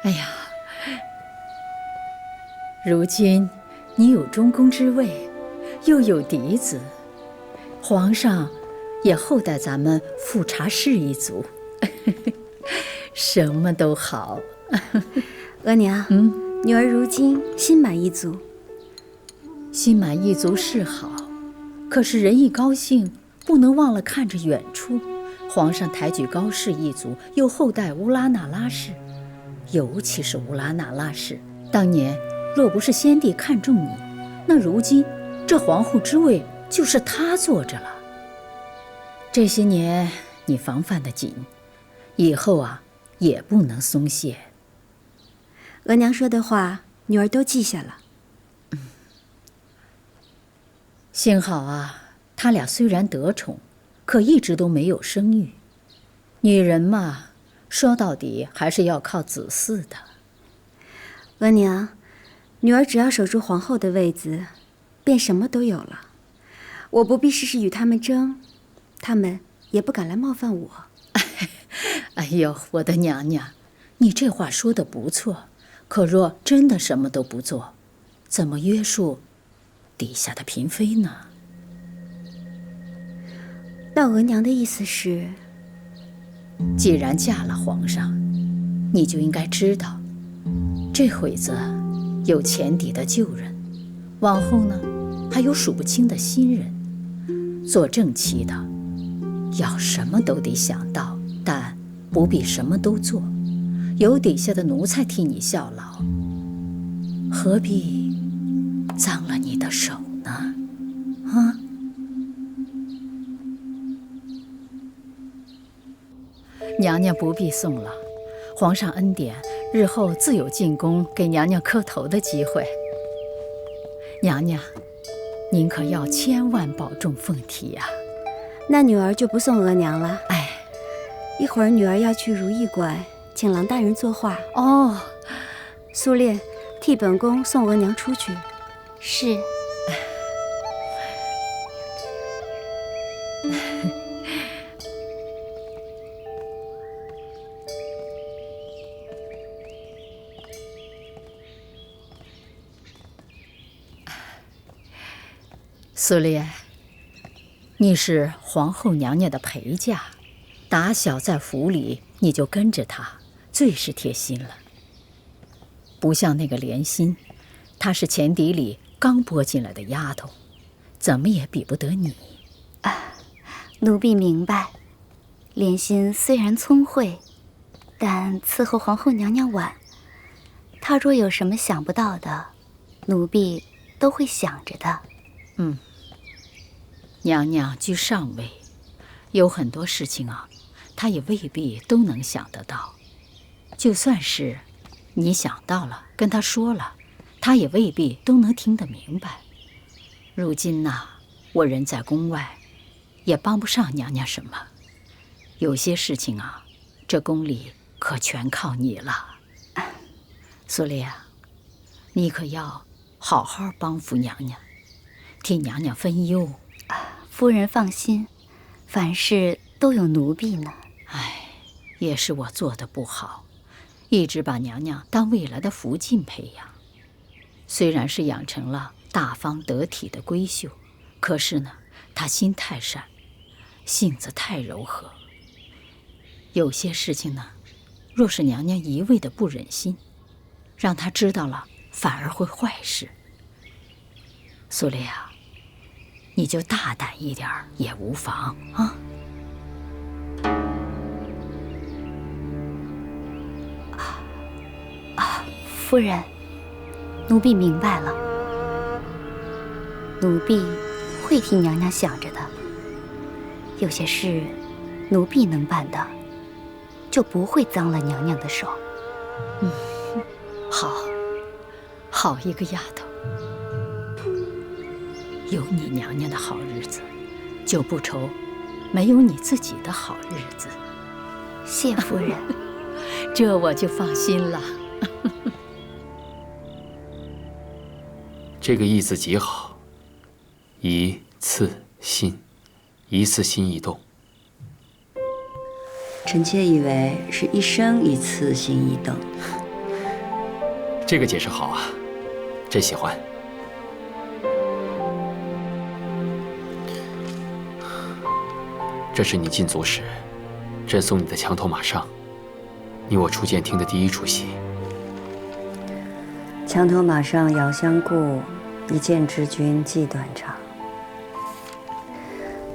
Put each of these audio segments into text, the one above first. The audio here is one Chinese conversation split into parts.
哎呀，如今你有中宫之位，又有嫡子，皇上也厚待咱们富察氏一族，什么都好。额娘，女儿如今心满意足。心满意足是好，可是人一高兴，不能忘了看着远处。皇上抬举高氏一族，又厚待乌拉那拉氏，尤其是乌拉那拉氏。当年若不是先帝看中你，那如今这皇后之位就是他坐着了。这些年你防范得紧，以后啊也不能松懈。额娘说的话，女儿都记下了。幸好啊，他俩虽然得宠，可一直都没有生育。女人嘛，说到底还是要靠子嗣的。额娘，女儿只要守住皇后的位子，便什么都有了。我不必事事与他们争，他们也不敢来冒犯我。哎呦，我的娘娘，你这话说得不错，可若真的什么都不做，怎么约束底下的嫔妃呢？那额娘的意思是，既然嫁了皇上，你就应该知道，这会子有前底的旧人，往后呢还有数不清的新人。做正妻的，要什么都得想到，但不必什么都做。有底下的奴才替你效劳，何必脏了你的手呢？啊？娘娘不必送了，皇上恩典，日后自有进宫给娘娘磕头的机会。娘娘，您可要千万保重凤体呀。那女儿就不送额娘了。哎，一会儿女儿要去如意馆请郎大人作画。哦，苏烈，替本宫送额娘出去。是。苏烈，你是皇后娘娘的陪嫁，打小在府里你就跟着她，最是贴心了。不像那个莲心，她是前邸里刚拨进来的丫头，怎么也比不得你。奴婢明白，莲心虽然聪慧，但伺候皇后娘娘晚，她若有什么想不到的，奴婢都会想着的。娘娘居上位，有很多事情啊，她也未必都能想得到。就算是你想到了，跟她说了，她也未必都能听得明白。如今呐，我人在宫外，也帮不上娘娘什么。有些事情啊，这宫里可全靠你了。苏烈啊，你可要好好帮扶娘娘，替娘娘分忧。夫人放心，凡事都有奴婢呢。哎，也是我做得不好，一直把娘娘当未来的福晋培养。虽然是养成了大方得体的闺秀，可是呢，她心太善，性子太柔和。有些事情呢，若是娘娘一味的不忍心，让她知道了，反而会坏事。苏烈啊，你就大胆一点也无妨啊。夫人，奴婢明白了，奴婢会替娘娘想着的。有些事奴婢能办的，就不会脏了娘娘的手。好一个丫头，有你娘娘的好日子，就不愁没有你自己的好日子。谢夫人。这我就放心了。这个意字极好，一次心，一次心一动。臣妾以为是一生一次心一动。这个解释好啊，朕喜欢。这是你进族时，朕送你的墙头马上，你我初见听的第一出戏。墙头马上遥相顾，一见知君计短长。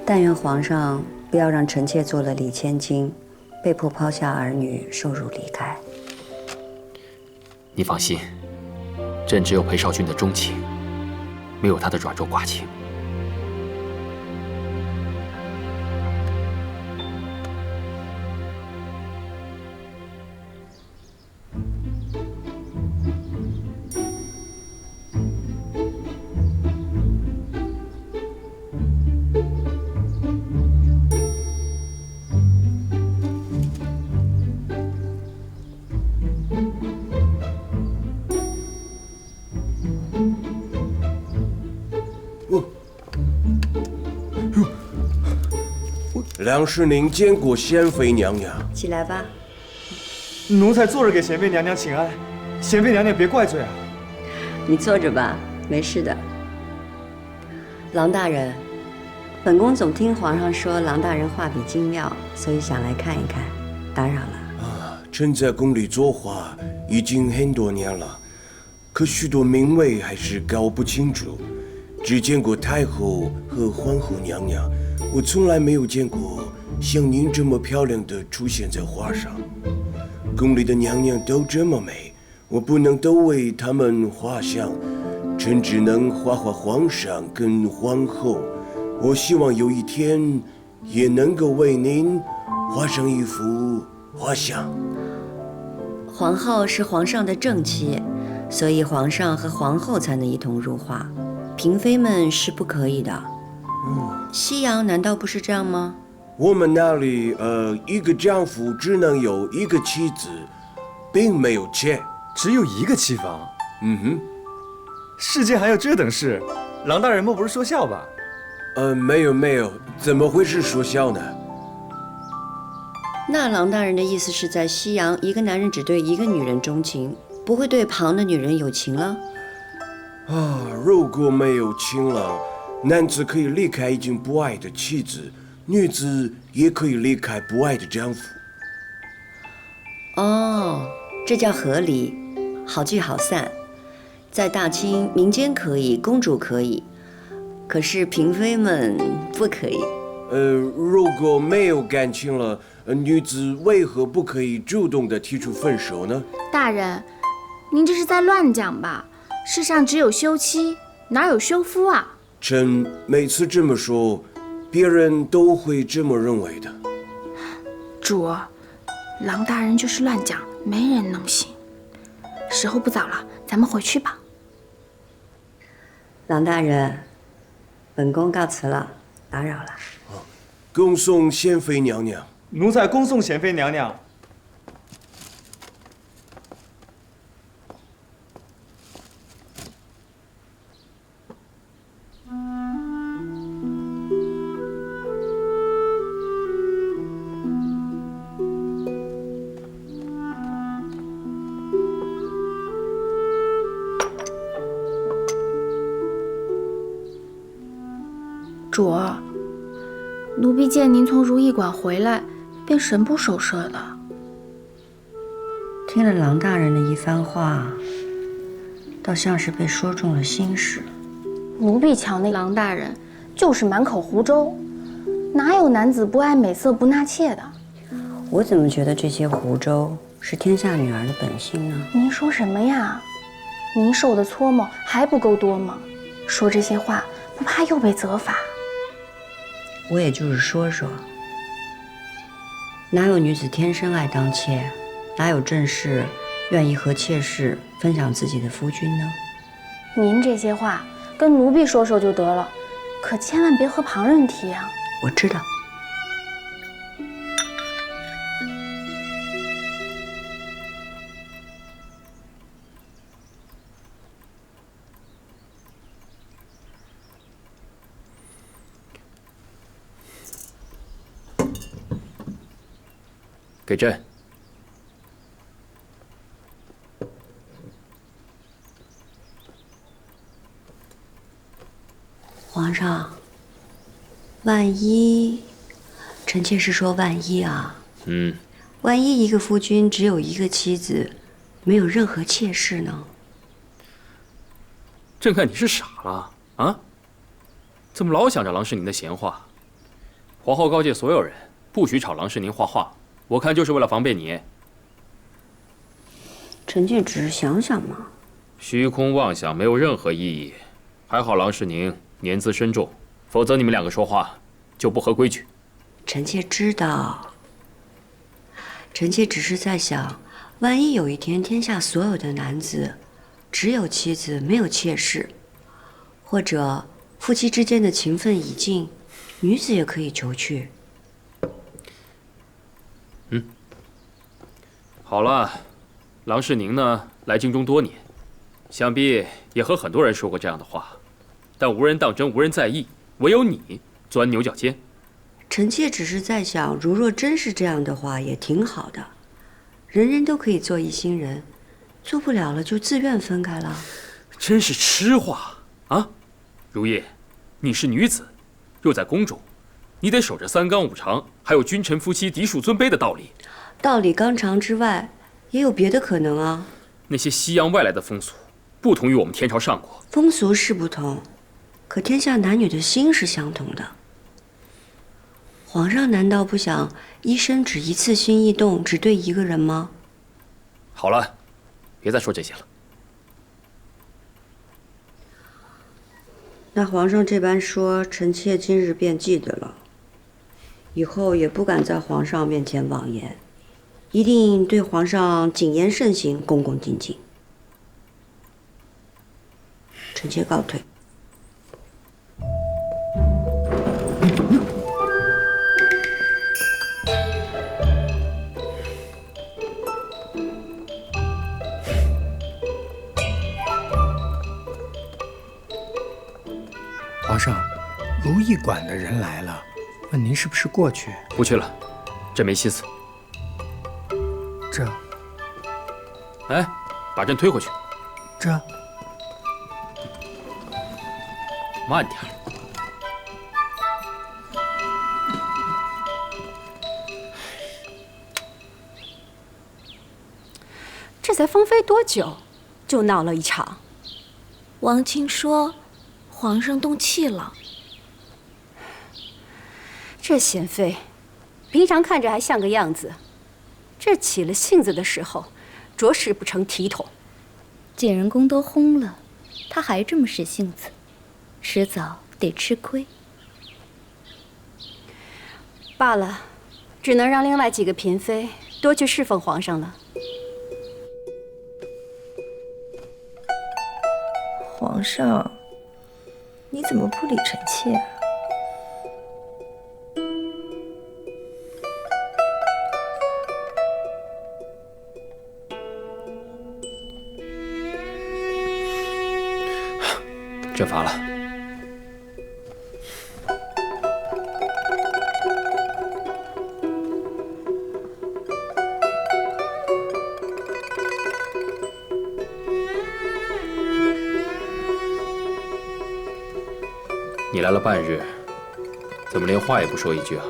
但愿皇上不要让臣妾做了礼千金，被迫抛下儿女，受辱离开。你放心，朕只有裴少君的钟情，没有他的软弱寡情。梁世宁见过贤妃娘娘。起来吧。奴才坐着给贤妃娘娘请安，贤妃娘娘别怪罪啊。你坐着吧，没事的。郎大人，本宫总听皇上说郎大人画笔精妙，所以想来看一看，打扰了。臣在宫里作画已经很多年了，可许多名位还是搞不清楚，只见过太后和皇后娘娘，我从来没有见过像您这么漂亮的出现在画上。宫里的娘娘都这么美，我不能都为她们画像，臣只能画画皇上跟皇后。我希望有一天也能够为您画上一幅画像。皇后是皇上的正妻，所以皇上和皇后才能一同入画，嫔妃们是不可以的。西洋难道不是这样吗？我们那里一个丈夫只能有一个妻子，并没有妾。只有一个妻房？世界还有这等事？郎大人莫不是说笑吧？没有，怎么会是说笑呢？那郎大人的意思是在西洋，一个男人只对一个女人钟情，不会对旁的女人有情了？如果没有情了，男子可以离开已经不爱的妻子，女子也可以离开不爱的丈夫。这叫合理，好聚好散。在大清，民间可以，公主可以，可是嫔妃们不可以。如果没有感情了，女子为何不可以主动地提出分手呢？大人，您这是在乱讲吧？世上只有休妻，哪有休夫啊？臣每次这么说，别人都会这么认为的。主，郎大人就是乱讲，没人能信。时候不早了，咱们回去吧。郎大人，本宫告辞了，打扰了。恭送贤妃娘娘。奴才恭送贤妃娘娘。主，奴婢见您从如意馆回来，便神不守舍的。听了郎大人的一番话，倒像是被说中了心事。奴婢瞧那郎大人就是满口胡诌，哪有男子不爱美色不纳妾的？我怎么觉得这些胡诌是天下女儿的本性呢？您说什么呀？您受的搓磨还不够多吗？说这些话不怕又被责罚？我也就是说说，哪有女子天生爱当妾，哪有正室愿意和妾室分享自己的夫君呢？您这些话跟奴婢说说就得了，可千万别和旁人提啊。我知道。给朕。皇上，万一，臣妾是说万一啊。万一一个夫君只有一个妻子，没有任何妾室呢？朕看你是傻了啊！怎么老想着郎世宁的闲话？皇后告诫所有人，不许吵郎世宁画画。我看就是为了防备你。臣妾只是想想嘛。虚空妄想没有任何意义。还好郎世宁年资深重，否则你们两个说话就不合规矩。臣妾知道。臣妾只是在想，万一有一天天下所有的男子只有妻子没有妾室，或者夫妻之间的情分已尽，女子也可以求娶。好了，郎世宁呢来京中多年，想必也和很多人说过这样的话，但无人当真，无人在意，唯有你钻牛角尖。臣妾只是在想，如若真是这样的话，也挺好的，人人都可以做一心人，做不了了就自愿分开了。真是痴话啊！如意，你是女子，又在宫中，你得守着三纲五常，还有君臣夫妻嫡庶尊卑的道理。道理纲常之外，也有别的可能啊。那些西洋外来的风俗，不同于我们天朝上国。风俗是不同，可天下男女的心是相同的。皇上难道不想一生只一次心意动，只对一个人吗？好了，别再说这些了。那皇上这般说，臣妾今日便记得了，以后也不敢在皇上面前妄言，一定对皇上谨言慎行，恭恭敬敬。臣妾告退。皇上，如意馆的人来了，问您是不是过去？不去了，朕没心思。这，哎，把朕推回去。这，慢点儿。这才芳菲多久，就闹了一场。王卿说，皇上动气了。这贤妃，平常看着还像个样子，这起了性子的时候，着实不成体统。景仁宫都轰了，他还这么使性子，迟早得吃亏。罢了，只能让另外几个嫔妃多去侍奉皇上了。皇上，你怎么不理臣妾啊？朕乏了。你来了半日，怎么连话也不说一句啊？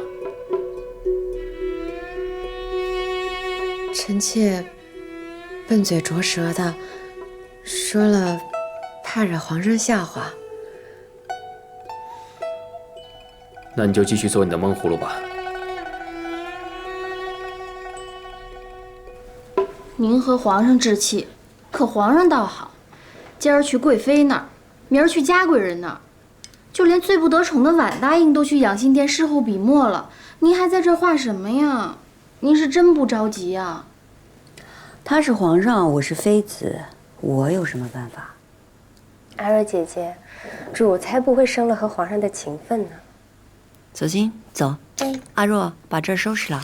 臣妾笨嘴拙舌的，说了怕惹皇上笑话。那你就继续做你的闷葫芦吧。您和皇上置气，可皇上倒好，今儿去贵妃那儿，明儿去嘉贵人那儿，就连最不得宠的婉答应都去养心殿侍候笔墨了，您还在这儿画什么呀？您是真不着急呀？他是皇上，我是妃子，我有什么办法？阿若姐姐，主才不会生了和皇上的情分呢。走进，走。阿若，把这儿收拾了。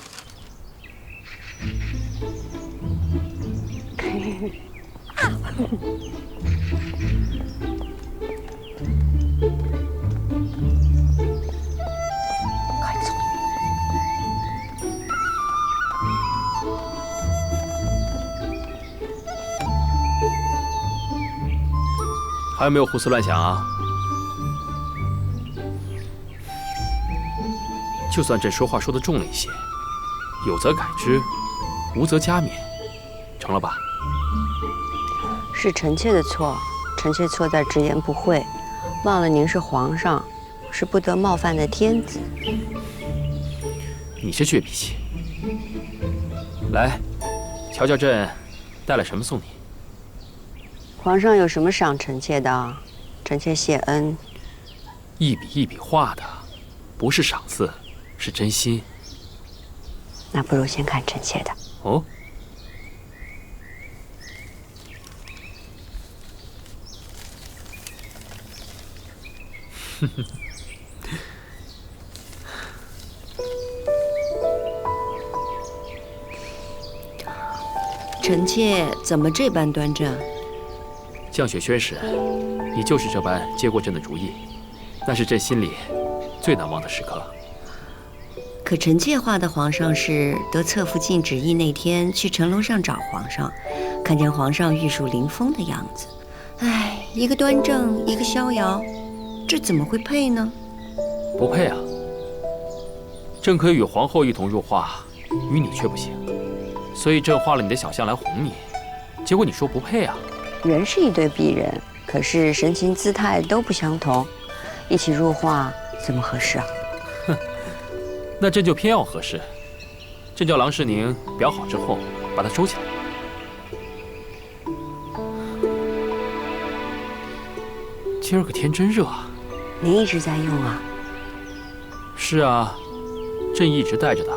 快走！还有没有胡思乱想啊？就算朕说话说得重了一些，有则改之，无则加勉，成了吧？是臣妾的错，臣妾错在直言不讳，忘了您是皇上，是不得冒犯的天子。你是倔脾气。来，瞧瞧朕带了什么送你。皇上有什么赏臣妾的？臣妾谢恩。一笔一笔画的，不是赏赐，是真心。那不如先看臣妾的。哦。哼哼。臣妾怎么这般端正？降雪轩时，你就是这般接过朕的主意，那是朕心里最难忘的时刻。可臣妾画的皇上是得侧福晋旨意那天去城楼上找皇上，看见皇上玉树临风的样子。哎，一个端正，一个逍遥，这怎么会配呢？不配啊！朕可以与皇后一同入画，与你却不行。所以朕画了你的小象来哄你，结果你说不配啊！人是一对璧人，可是神情姿态都不相同，一起入画怎么合适啊？哼，那朕就偏要合适。朕叫郎世宁裱好之后，把它收起来。今儿个天真热啊！您一直在用啊？是啊，朕一直带着它，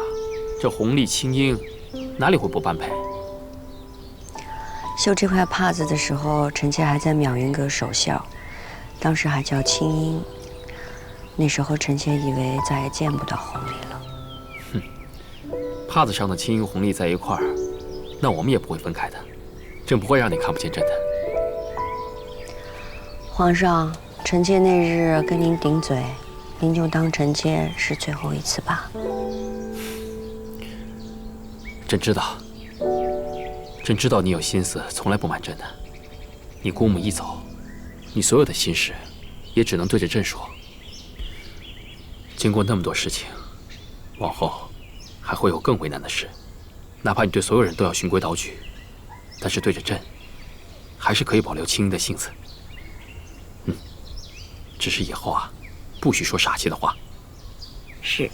这红丽清英。哪里会不般配？绣这块帕子的时候，臣妾还在淼云阁守孝，当时还叫青英。那时候臣妾以为再也见不到红丽了。哼，帕子上的青英红丽在一块儿，那我们也不会分开的。朕不会让你看不见朕的。皇上，臣妾那日跟您顶嘴，您就当臣妾是最后一次吧。朕知道，朕知道你有心思，从来不瞒朕的。你姑母一走，你所有的心事，也只能对着朕说。经过那么多事情，往后还会有更为难的事，哪怕你对所有人都要循规蹈矩，但是对着朕，还是可以保留青英的性子。只是以后啊，不许说傻气的话。是。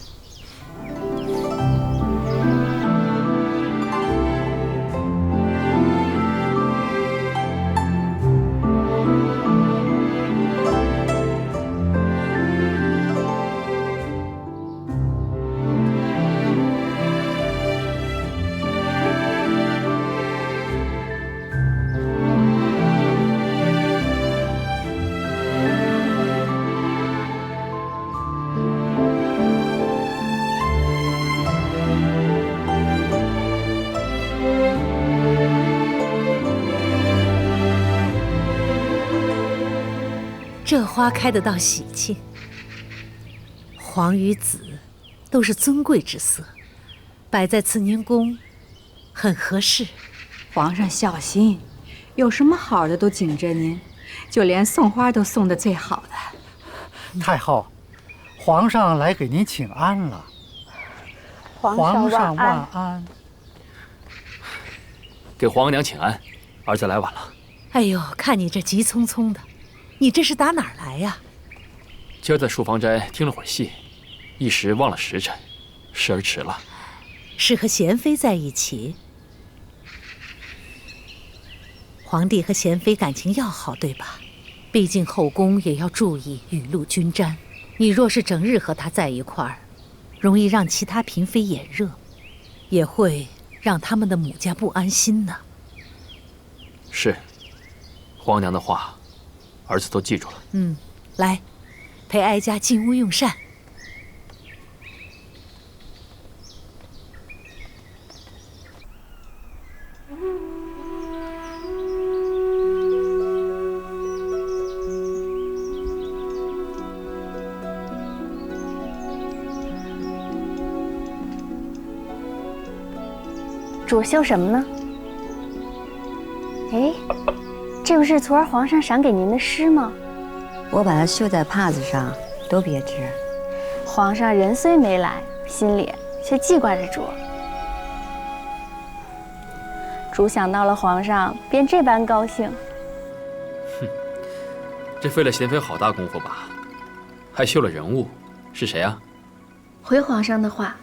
这花开得到喜庆，黄与紫都是尊贵之色，摆在慈宁宫很合适。皇上小心，有什么好的都紧着您，就连送花都送得最好的。太后，皇上来给您请安了。皇上万安。给皇娘请安，儿子来晚了。哎呦，看你这急匆匆的。你这是打哪儿来呀？今儿在漱芳斋听了会儿戏，一时忘了时辰，事儿迟了。是和贤妃在一起？皇帝和贤妃感情要好，对吧？毕竟后宫也要注意雨露均沾。你若是整日和他在一块儿，容易让其他嫔妃眼热，也会让他们的母家不安心呢。是，皇娘的话。儿子都记住了。来，陪哀家进屋用膳。主绣什么呢？哎。这不是昨儿皇上赏给您的诗吗？我把它绣在帕子上，多别致。皇上人虽没来，心里却记挂着主。主想到了皇上，便这般高兴。哼，这费了贤妃好大功夫吧？还绣了人物，是谁啊？回皇上的话，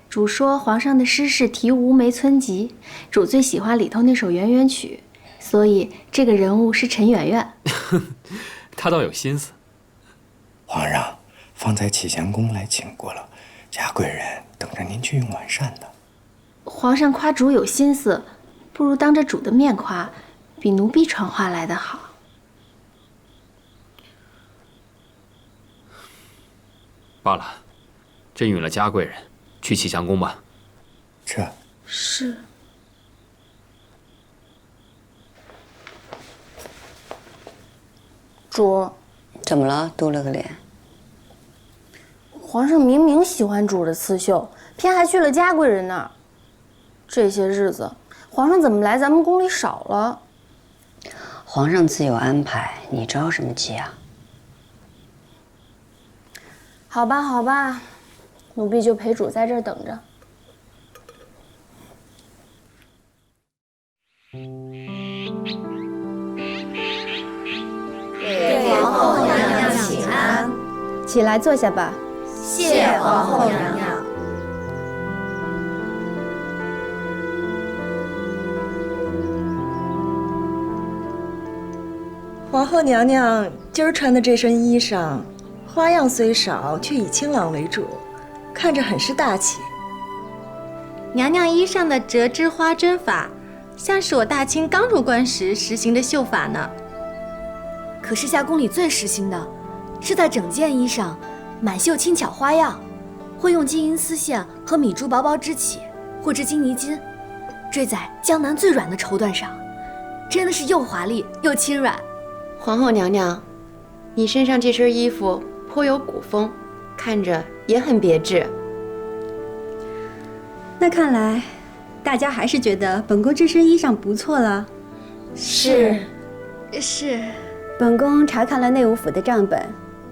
主说皇上的诗是题《吴梅村集》，主最喜欢里头那首圆圆曲，所以这个人物是陈圆圆。他倒有心思。皇上，方才启祥宫来请过了，嘉贵人等着您去用晚膳呢。皇上夸主有心思，不如当着主的面夸，比奴婢传话来得好。罢了，朕允了嘉贵人，去启祥宫吧。这是。主，怎么了？嘟了个脸。皇上明明喜欢主的刺绣，偏还去了嘉贵人那儿。这些日子，皇上怎么来咱们宫里少了？皇上自有安排，你着什么急啊？好吧，好吧，奴婢就陪主在这儿等着。给皇后娘娘请安。起来坐下吧。谢皇后娘娘。皇后娘娘今儿穿的这身衣裳，花样虽少，却以清朗为主，看着很是大气。娘娘衣上的折枝花针法，像是我大清刚入关时实行的绣法呢。可是夏宫里最时兴的，是在整件衣上满绣轻巧花样，会用金银丝线和米珠薄薄织起，或织金泥金，缀在江南最软的绸缎上，真的是又华丽又轻软。皇后娘娘，你身上这身衣服颇有古风，看着也很别致。那看来，大家还是觉得本宫这身衣裳不错了。是。本宫查看了内务府的账本，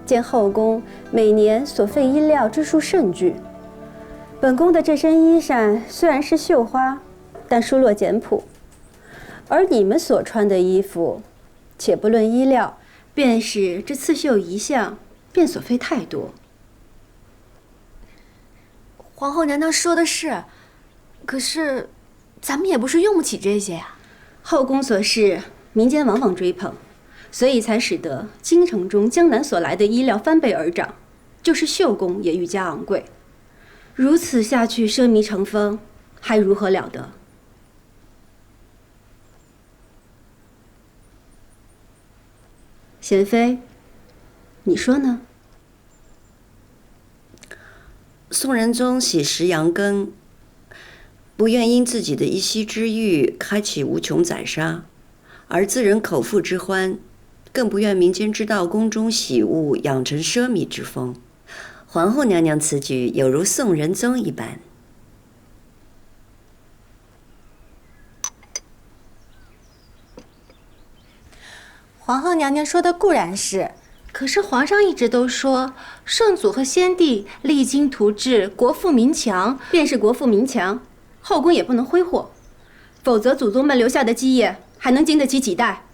见后宫每年所费衣料之数甚巨。本宫的这身衣衫虽然是绣花，但疏落简朴，而你们所穿的衣服，且不论衣料，便是这刺绣一项，便所费太多。皇后娘娘说的是，可是咱们也不是用不起这些呀。后宫所事，民间往往追捧，所以才使得京城中江南所来的衣料翻倍而涨，就是绣工也愈加昂贵。如此下去，奢靡成风，还如何了得？贤妃，你说呢？宋仁宗喜食羊羹，不愿因自己的一夕之欲开启无穷宰杀，而自人口腹之欢，更不愿民间知道宫中喜物养成奢靡之风。皇后娘娘此举有如宋仁宗一般。皇后娘娘说的固然是，可是皇上一直都说圣祖和先帝励精图治，国富民强。便是国富民强，后宫也不能挥霍，否则祖宗们留下的基业还能经得起几代？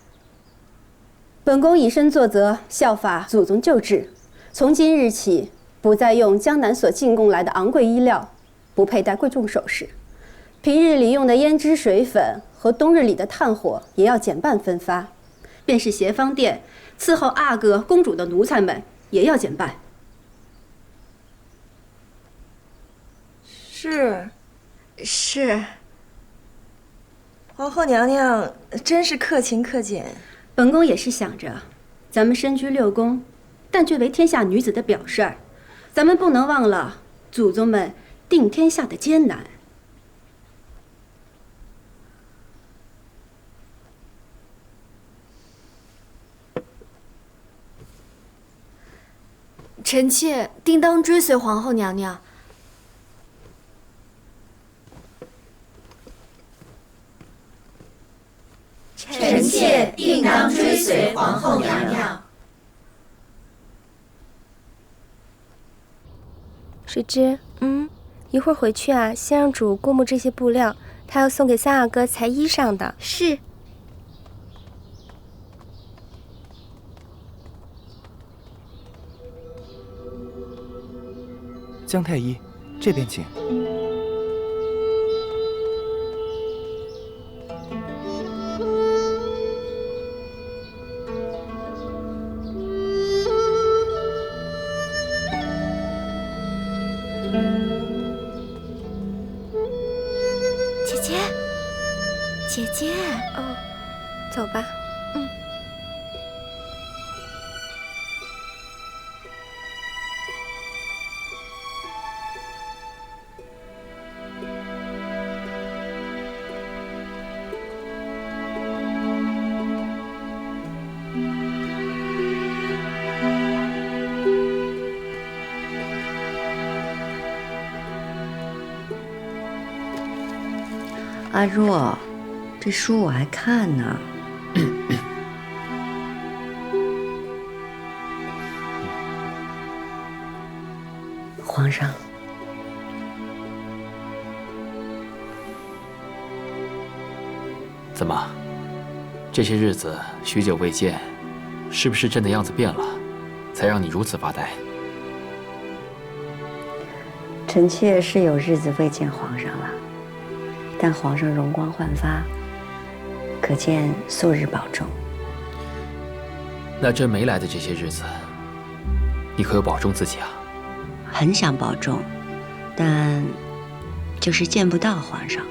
本宫以身作则，效法祖宗旧制，从今日起，不再用江南所进贡来的昂贵衣料，不佩戴贵重首饰，平日里用的胭脂水粉和冬日里的炭火也要减半分发。便是协芳殿伺候阿哥公主的奴才们也要减半。是。皇后娘娘真是克勤克俭。本宫也是想着，咱们身居六宫，但却为天下女子的表率，咱们不能忘了祖宗们定天下的艰难。臣妾定当追随皇后娘娘。臣妾定当追随皇后娘娘。水之，一会儿回去啊，先让主过目这些布料，他要送给三阿哥裁衣裳的。是。姜太医，这边请。姐姐，姐姐，哦，走吧。阿若，这书我还看呢。皇上，怎么？这些日子许久未见，是不是朕的样子变了，才让你如此发呆？臣妾是有日子未见皇上了。但皇上容光焕发，可见素日保重。那朕没来的这些日子，你可有保重自己啊？很想保重，但就是见不到皇上。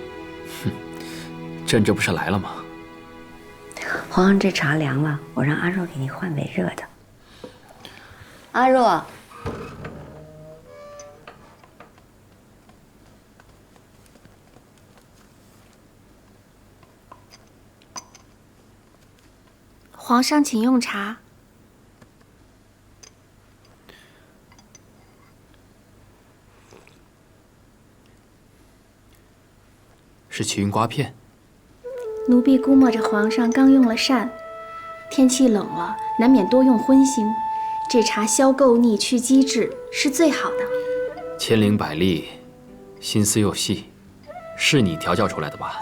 哼，朕这不是来了吗？皇上，这茶凉了，我让阿若给你换杯热的。阿若。皇上，请用茶。是奇云瓜片。奴婢估摸着皇上刚用了膳，天气冷了，难免多用荤腥。这茶消垢腻、去积滞，是最好的。千灵百丽，心思又细，是你调教出来的吧？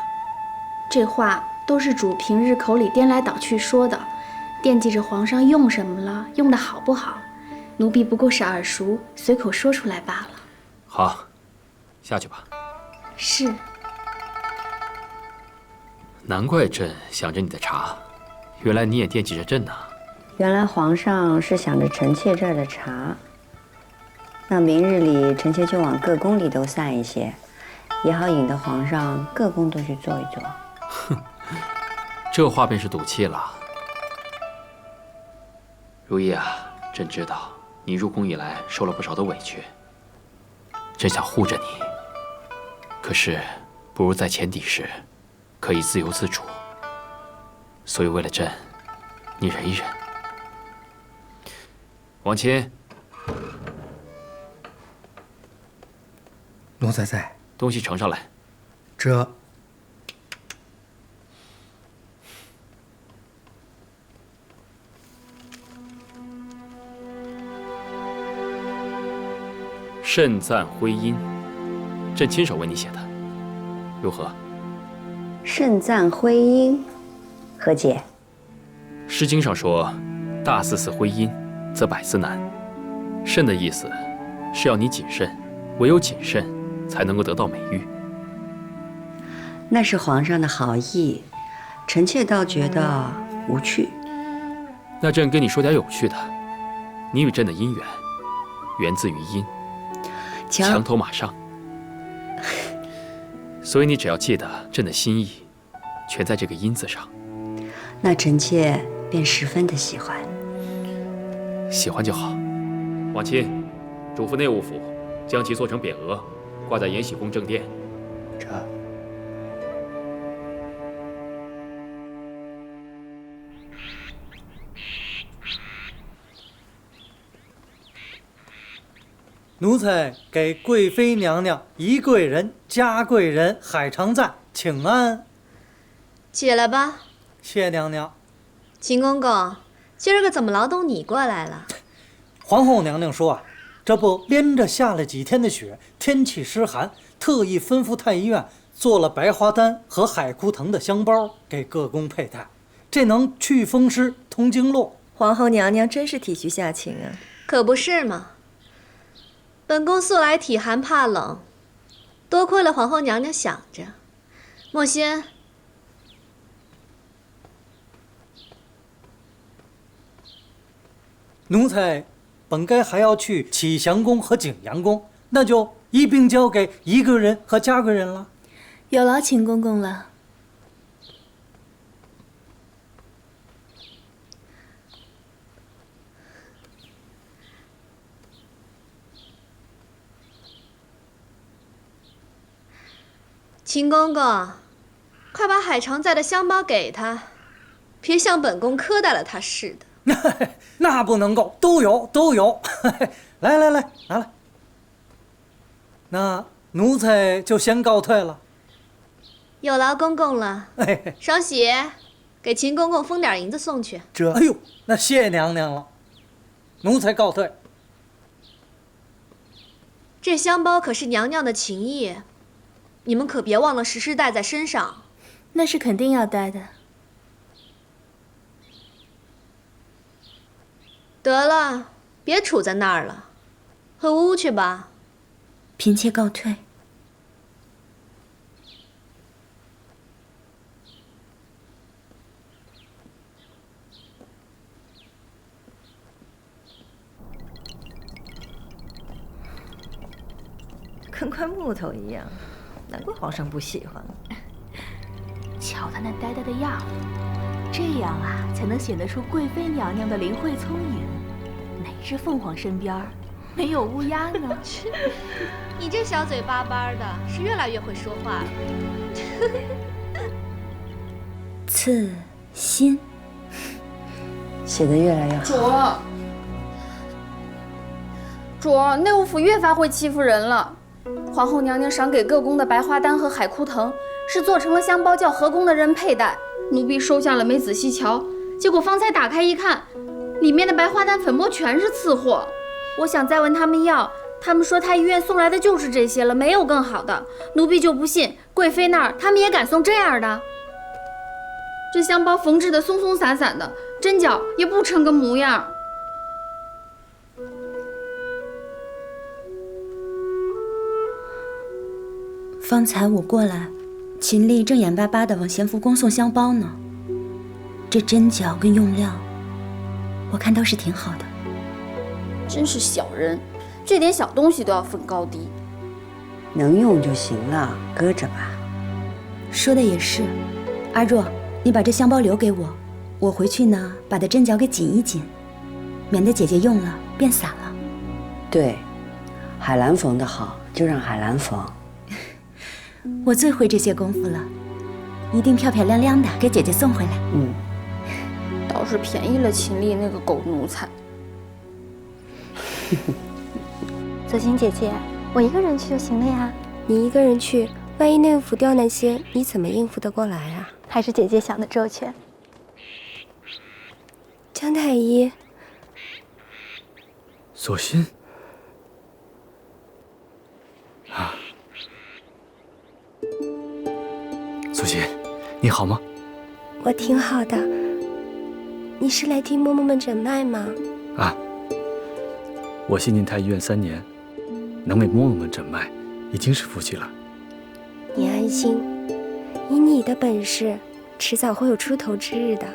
这话都是主平日口里颠来倒去说的。惦记着皇上用什么了，用的好不好，奴婢不过是耳熟，随口说出来罢了。好，下去吧。是。难怪朕想着你的茶，原来你也惦记着朕呢。原来皇上是想着臣妾这儿的茶，那明日里臣妾就往各宫里都散一些，也好引得皇上各宫都去坐一坐。哼，这话便是赌气了。如意啊，朕知道你入宫以来受了不少的委屈，朕想护着你。可是，不如在前底时，可以自由自主。所以为了朕，你忍一忍。王钦，奴才在。东西呈上来。这。甚赞徽音，朕亲手为你写的，如何？甚赞徽音，何解？《诗经》上说：“大司司徽音，则百司难。”慎的意思是要你谨慎，唯有谨慎才能够得到美誉。那是皇上的好意，臣妾倒觉得无趣。那朕跟你说点有趣的，你与朕的姻缘，源自于音。墙头马上，所以你只要记得朕的心意，全在这个音字上。那臣妾便十分的喜欢。喜欢就好。王钦，嘱咐内务府，将其做成匾额，挂在延禧宫正殿。这。奴才给贵妃娘娘宜贵人、嘉贵人海常在请安。起来吧。谢娘娘。秦公公，今儿个怎么老董你过来了？皇后娘娘说啊，这不连着下了几天的雪，天气湿寒，特意吩咐太医院做了白花丹和海枯藤的香包给各宫佩戴，这能祛风湿、通经络。皇后娘娘真是体恤下情啊！可不是嘛。本宫素来体寒怕冷，多亏了皇后娘娘想着。莫仙，奴才本该还要去启祥宫和景阳宫，那就一并交给宜贵人和嘉贵人了。有劳秦公公了。秦公公，快把海常在的香包给他，别像本宫苛待了他似的。那不能够，都有。来，拿来。那奴才就先告退了。有劳公公了。双喜，给秦公公封点银子送去。哎呦，那谢娘娘了。奴才告退。这香包可是娘娘的情谊，你们可别忘了时时带在身上。那是肯定要带的。得了，别杵在那儿了，回屋去吧。嫔妾告退。跟块木头一样，难怪皇上不喜欢。瞧他那呆呆的样子，这样啊，才能显得出贵妃娘娘的灵慧聪颖。哪只凤凰身边没有乌鸦呢？你这小嘴巴巴的，是越来越会说话了。刺心，写得越来越好。主儿，内务府越发会欺负人了。皇后娘娘赏给各宫的白花丹和海枯藤，是做成了香包，叫何宫的人佩戴。奴婢收下了，没仔细瞧，结果方才打开一看，里面的白花丹粉末全是次货。我想再问他们要，他们说太医院送来的就是这些了，没有更好的。奴婢就不信，贵妃那儿他们也敢送这样的。这香包缝制的松松散散的，针脚也不成个模样。方才我过来，秦丽正眼巴巴地往咸福宫送香包呢。这针脚跟用料，我看倒是挺好的。真是小人，这点小东西都要分高低。能用就行了，搁着吧。说的也是，阿若，你把这香包留给我，我回去呢把它针脚给紧一紧，免得姐姐用了变散了。对，海兰缝的好，就让海兰缝。我最会这些功夫了，一定漂漂亮亮的给姐姐送回来。倒是便宜了秦丽那个狗奴才。左心姐姐，我一个人去就行了呀。你一个人去，万一内务府调那些，你怎么应付得过来啊？还是姐姐想的周全。江太医，左心啊。素心，你好吗？我挺好的。你是来替嬷嬷们诊脉吗？啊，我新进太医院3年，能为嬷嬷们诊脉，已经是福气了。你安心，以你的本事，迟早会有出头之日的。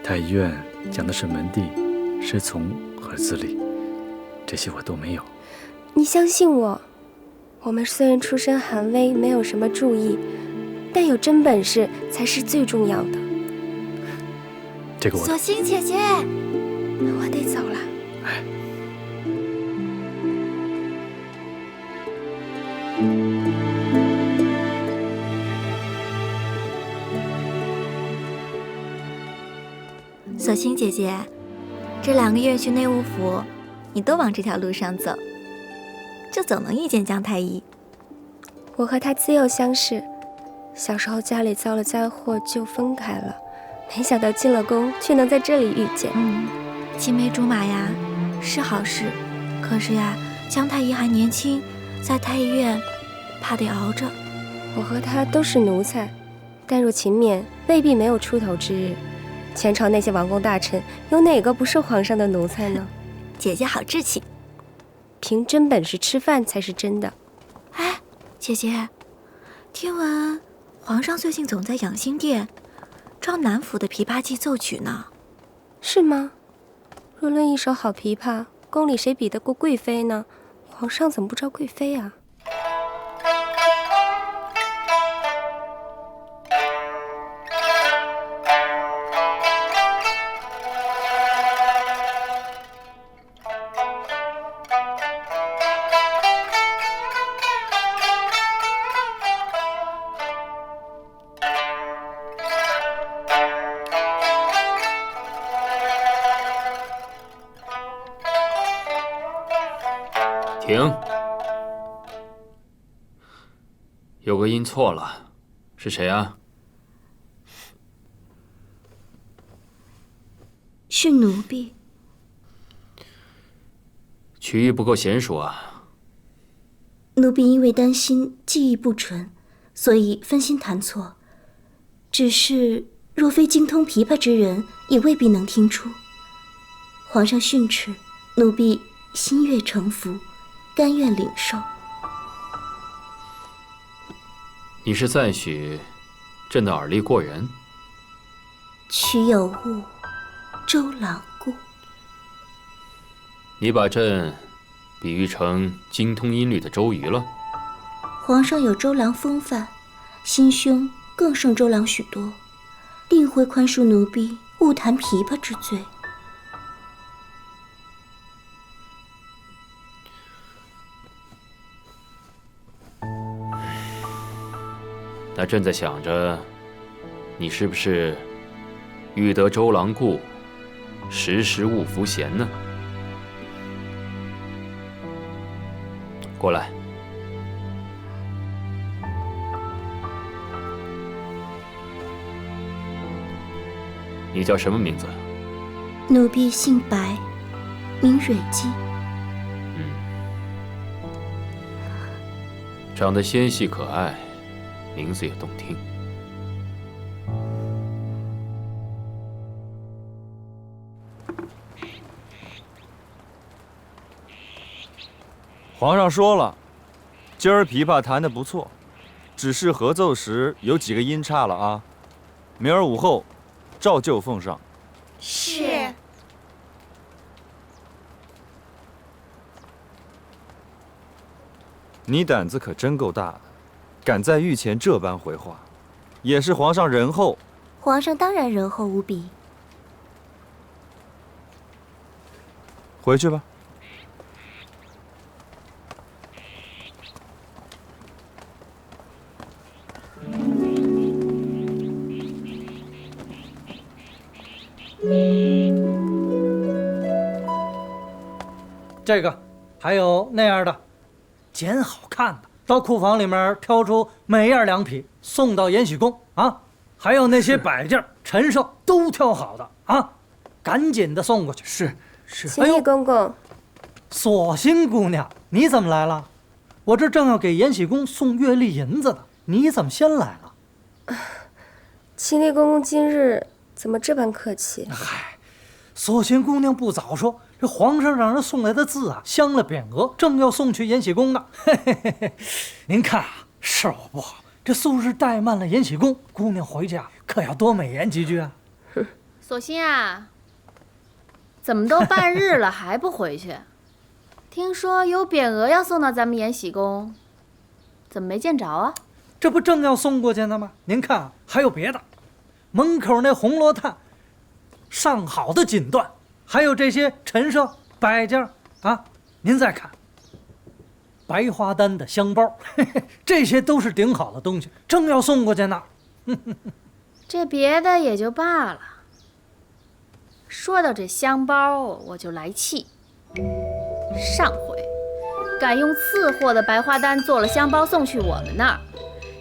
太医院讲的是门第、师从和资历，这些我都没有。你相信我。我们虽然出身寒微，没有什么注意，但有真本事才是最重要的。这个我。左心姐姐，我得走了。左心姐姐，这2个月去内务府，你都往这条路上走。就总能遇见江太医。我和他自幼相识，小时候家里遭了灾祸就分开了，没想到进了宫却能在这里遇见。青梅竹马呀，是好事，可是呀，姜太医还年轻，在太医院怕得熬着。我和他都是奴才，但若勤勉，未必没有出头之日。前朝那些王公大臣，有哪个不是皇上的奴才呢？姐姐好志气，凭真本事吃饭才是真的。哎，姐姐，听闻皇上最近总在养心殿召南府的琵琶伎奏曲呢。是吗？若论一手好琵琶，宫里谁比得过贵妃呢？皇上怎么不招贵妃啊？停！有个音错了，是谁啊？是奴婢。曲艺不够娴熟啊。奴婢因为担心技艺不纯，所以分心弹错。只是若非精通琵琶之人，也未必能听出。皇上训斥，奴婢心悦诚服，甘愿领受。你是赞许朕的耳力过人？曲有误，周郎顾。你把朕比喻成精通音律的周瑜了？皇上有周郎风范，心胸更胜周郎许多，定会宽恕奴婢误弹琵琶之罪。那朕在想着，你是不是欲得周郎顾，时时勿服闲呢？过来。你叫什么名字？奴婢姓白，名蕊姬。长得纤细可爱，名字也动听。皇上说了，今儿琵琶弹得不错，只是合奏时有几个音差了啊。明儿午后照旧奉上。是。你胆子可真够大的，敢在御前这般回话，也是皇上仁厚。皇上当然仁厚无比。回去吧。这个，还有那样的，捡好看的，到库房里面挑出每样两匹，送到延禧宫啊。还有那些摆件、陈设都挑好的啊，赶紧的送过去。是。秦厉公公，锁心姑娘，你怎么来了？我这正要给延禧宫送月例银子呢，你怎么先来了？秦厉公公今日怎么这般客气？嗨，锁心姑娘不早说，这皇上让人送来的字啊，镶了匾额，正要送去延禧宫呢。您看啊，是我不好，这素日怠慢了延禧宫，姑娘回家可要多美言几句啊。锁心啊，怎么都半日了还不回去？听说有匾额要送到咱们延禧宫，怎么没见着啊？这不正要送过去呢吗？您看啊，还有别的，门口那红罗炭上好的锦缎，还有这些陈设摆件啊，您再看白花丹的香包，这些都是顶好的东西，正要送过去呢。这别的也就罢了，说到这香包，我就来气。上回敢用次货的白花丹做了香包送去我们那儿，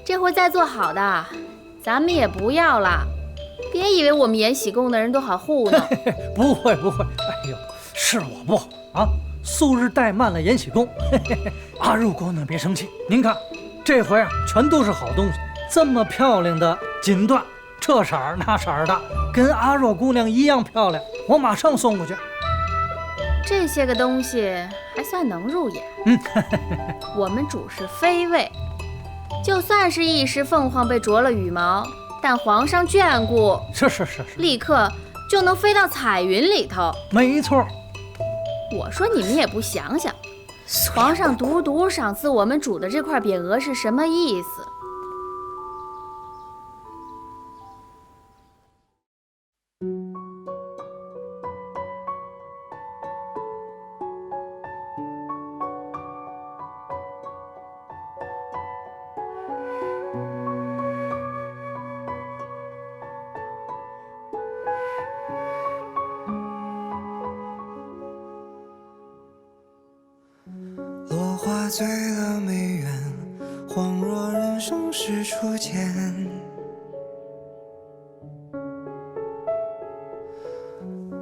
这回再做好的，咱们也不要了。别以为我们延禧宫的人都好糊弄。不会，哎呦，是我不好，啊，素日怠慢了延禧宫。阿入姑娘别生气，您看，这回啊全都是好东西，这么漂亮的锦缎，这色儿那色儿的，跟阿若姑娘一样漂亮，我马上送过去。这些个东西还算能入眼。我们主是妃位，就算是一时凤凰被啄了羽毛，但皇上眷顾，是，立刻就能飞到彩云里头。没错。我说你们也不想想，皇上独独赏赐我们主的这块匾额是什么意思？醉了梅园，恍若人生是初见。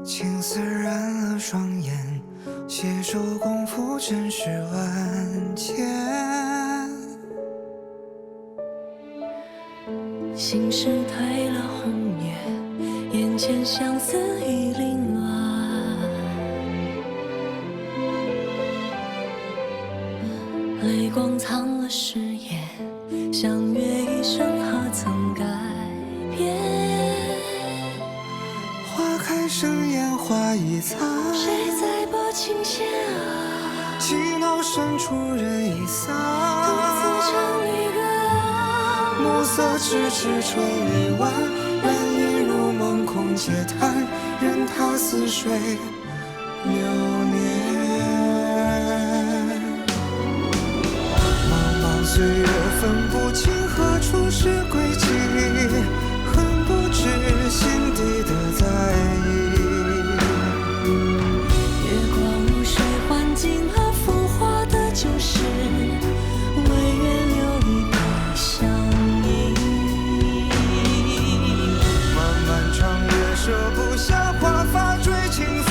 青丝染了双眼，携手共赴尘世万千。心事褪了红叶，眼前相思已凌乱。泪光藏了誓言，相约一生何曾改变？花开生烟花易残，谁在拨琴弦啊？寂寞深处人已散，独自唱离歌啊。暮色迟迟春已晚，人已入梦空嗟叹，任他似水流年。岁月分不清何处是轨迹，恨不知心底的在意。月光如水换尽了浮华的旧事，唯愿留一笔相依。漫漫长夜舍不下华发追青丝，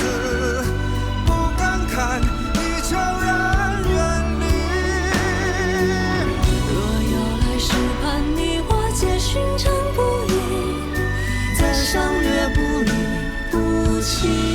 不敢看已悄然。寻常不易，再相约不离不弃。